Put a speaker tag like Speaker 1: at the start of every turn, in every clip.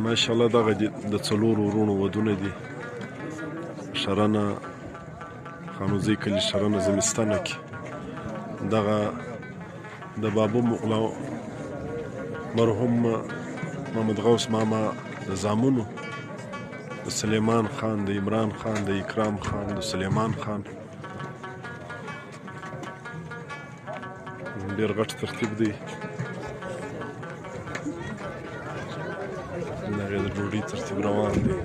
Speaker 1: ماشاءالله دغه د څلورو وروڼو ودونه دي. شرنه خانوزۍ کلي شرنه زمستانه کې دغه د بابو مغلا مرحوم محمد غوث ماما د زامنو د سلیمان خان، د عمران خان، د اکرام خان، د سلیمان خان ډېر غټ ترتیب دی. د هغې د ډوډۍ ترتیب روان دی.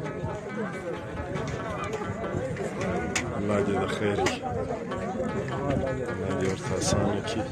Speaker 1: الله دې د خیر کړي، الله دې ورته اسانه کړي.